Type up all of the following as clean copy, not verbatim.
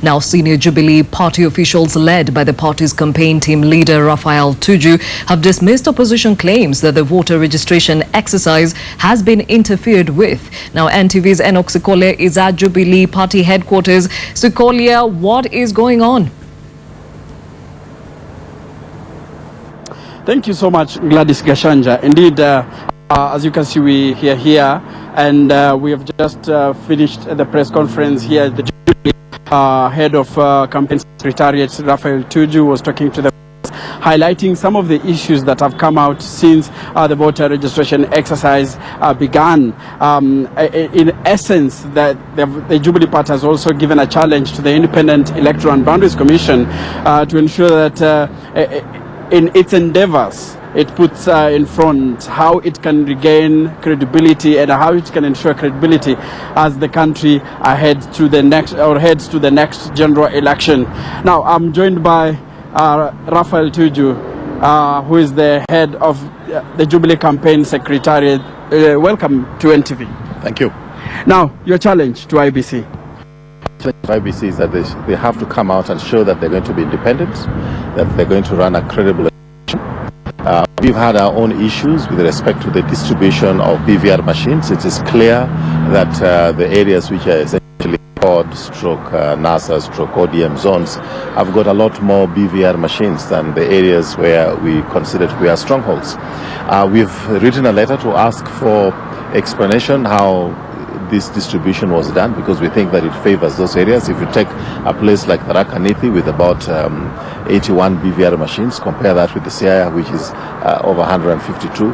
Now, senior Jubilee party officials led by the party's campaign team leader Raphael Tuju have dismissed opposition claims that the voter registration exercise has been interfered with. Now, NTV's Enoch Sikolia is at Jubilee party headquarters. Sikolia, what is going on? Thank you so much, Gladys Gashanja. Indeed, as you can see, we are here, and we have just finished the press conference here at the Jubilee. Head of campaign secretariat, Raphael Tuju, was talking to the press, highlighting some of the issues that have come out since the voter registration exercise began. In essence, that the Jubilee Party has also given a challenge to the Independent Electoral and Boundaries Commission to ensure that in its endeavors, it puts in front how it can regain credibility and how it can ensure credibility as the country heads to the next general election. Now, I'm joined by Raphael Tuju, who is the head of the Jubilee Campaign Secretariat. Welcome to NTV. Thank you. Now, your challenge to IBC. IBC is that they have to come out and show that they're going to be independent, that they're going to run a credible election. We've had our own issues with respect to the distribution of BVR machines. It is clear that the areas which are essentially COD, NASA, ODM zones have got a lot more BVR machines than the areas where we consider to be our strongholds. We've written a letter to ask for explanation how this distribution was done, because we think that it favors those areas. If you take a place like Tharaka-Nithi with about 81 BVR machines, compare that with the Siaya, which is over 152.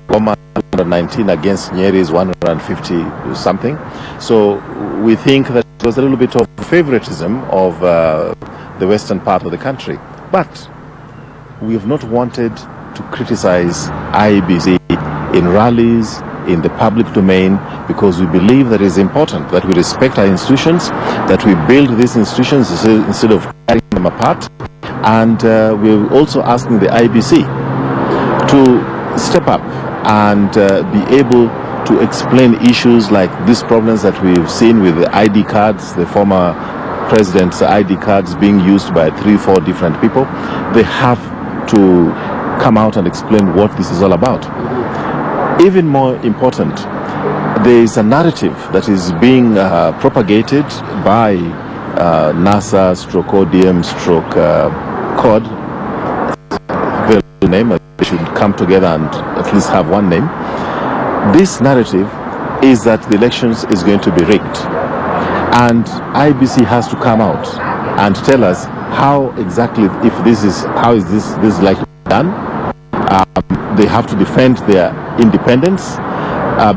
119 against Nyeri is 150 something. So we think that it was a little bit of favoritism of the western part of the country. But we have not wanted to criticize IEBC in rallies, in the public domain, because we believe that it is important that we respect our institutions, that we build these institutions instead of tearing them apart. And we're also asking the IBC to step up and be able to explain issues like these problems that we've seen with the ID cards, the former president's ID cards being used by 3-4 different people. They have to come out and explain what this is all about. Even more important, there is a narrative that is being propagated by NASA, ODM, COD. Very good name. They should come together and at least have one name. This narrative is that the elections is going to be rigged, and IBC has to come out and tell us how exactly, if this is how is this likely to be done. They have to defend their independence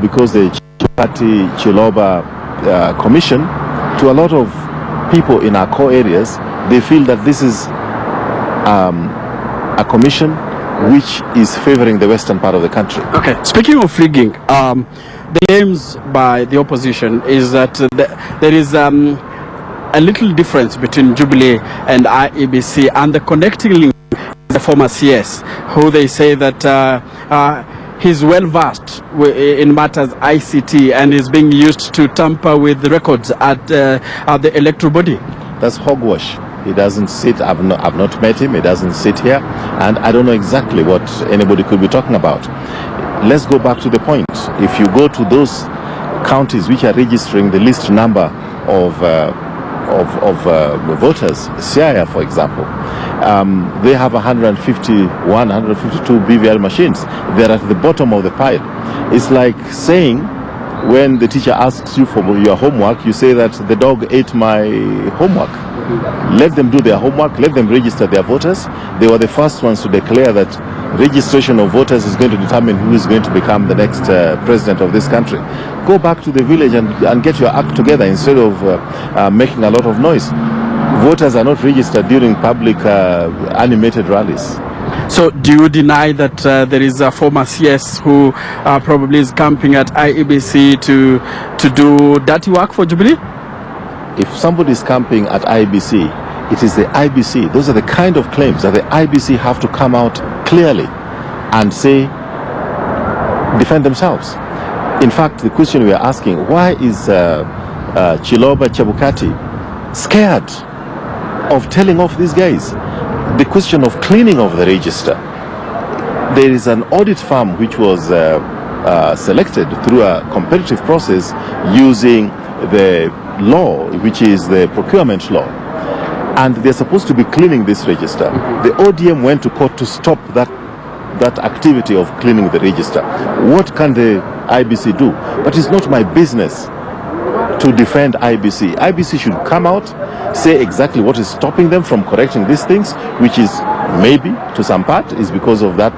because the Party Chiloba Commission, to a lot of people in our core areas, they feel that this is a commission which is favoring the western part of the country. Okay, speaking of rigging, the claims by the opposition is that there is a little difference between Jubilee and IEBC, and the connecting link the former CS, who they say that he's well versed in matters ICT and is being used to tamper with the records at the electoral body. That's hogwash. He doesn't sit. I've not met him. He doesn't sit here, and I don't know exactly what anybody could be talking about. Let's go back to the point. If you go to those counties which are registering the least number of voters, Siaya, for example, they have 151, 152 BVR machines. They're at the bottom of the pile. It's like saying, when the teacher asks you for your homework, you say that the dog ate my homework. Let them do their homework, let them register their voters. They were the first ones to declare that registration of voters is going to determine who is going to become the next president of this country. Go back to the village and get your act together instead of making a lot of noise. Voters are not registered during public animated rallies. So do you deny that there is a former CS who probably is camping at IEBC to do dirty work for Jubilee? If somebody is camping at IBC, it is the IBC. Those are the kind of claims that the IBC have to come out clearly and say, defend themselves. In fact, the question we are asking, why is Chiloba Chebukati scared of telling off these guys. The question of cleaning of the register. There is an audit firm which was selected through a competitive process using the law, which is the procurement law. And they're supposed to be cleaning this register. The ODM went to court to stop that activity of cleaning the register. What can the IBC do? But it's not my business to defend IBC. IBC should come out, say exactly what is stopping them from correcting these things, which is maybe to some part is because of that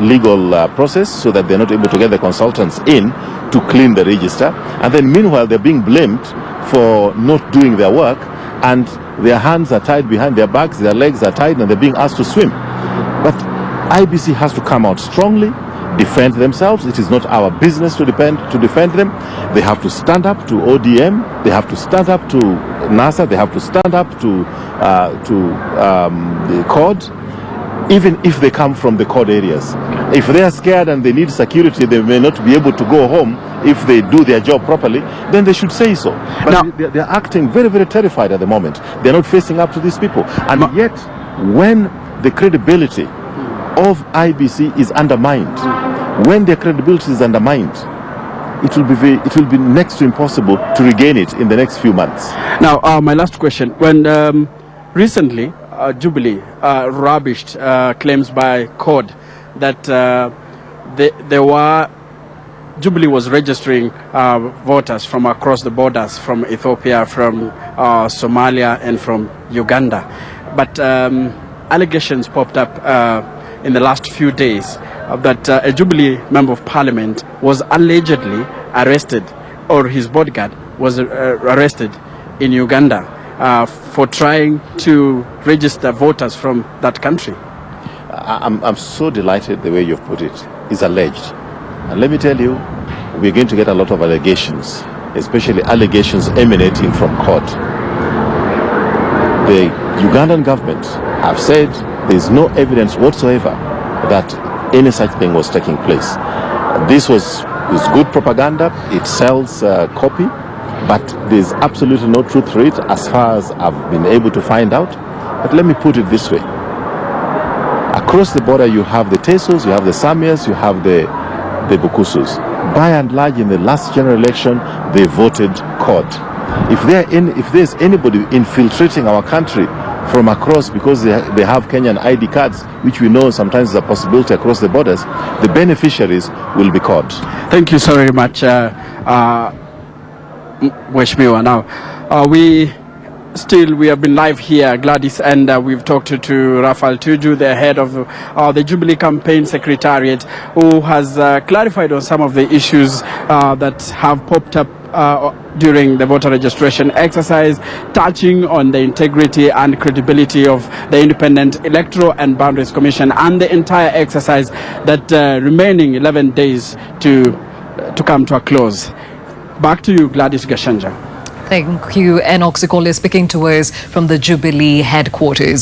legal process, so that they're not able to get the consultants in to clean the register. And then meanwhile, they're being blamed for not doing their work, and their hands are tied behind their backs, their legs are tied, and they're being asked to swim. But IBC has to come out strongly, defend themselves. It is not our business to defend them. They have to stand up to ODM. They have to stand up to NASA. They have to stand up to the COD, even if they come from the COD areas. If they are scared and they need security, they may not be able to go home if they do their job properly, then they should say so. But now, they're acting very, very terrified at the moment. They're not facing up to these people. And yet, when the credibility of IBC is undermined, when their credibility is undermined, it will be next to impossible to regain it in the next few months. Now, my last question. When recently Jubilee rubbished claims by COD that Jubilee was registering voters from across the borders, from Ethiopia, from Somalia, and from Uganda, but allegations popped up in the last few days that a Jubilee member of parliament was allegedly arrested, or his bodyguard was arrested in Uganda for trying to register voters from that country. I'm so delighted the way you've put it. It's alleged. And let me tell you, we're going to get a lot of allegations, especially allegations emanating from court. The Ugandan government have said there's no evidence whatsoever that any such thing was taking place. This is good propaganda. It sells copy, but there's absolutely no truth to it as far as I've been able to find out. But let me put it this way. Across the border, you have the Tesos, you have the Samias, you have the Bukusus. By and large, in the last general election, they voted COD. If there's anybody infiltrating our country from across, because they have Kenyan ID cards, which we know sometimes is a possibility across the borders, the beneficiaries will be COD. Thank you so very much, Mheshimiwa. Now, we have been live here, Gladys, and we've talked to Raphael Tuju, the head of the Jubilee Campaign Secretariat, who has clarified on some of the issues that have popped up during the voter registration exercise, touching on the integrity and credibility of the Independent Electoral and Boundaries Commission and the entire exercise that remaining 11 days to come to a close. Back to you, Gladys Gashanja. Thank you. Enoch Sikole speaking to us from the Jubilee headquarters.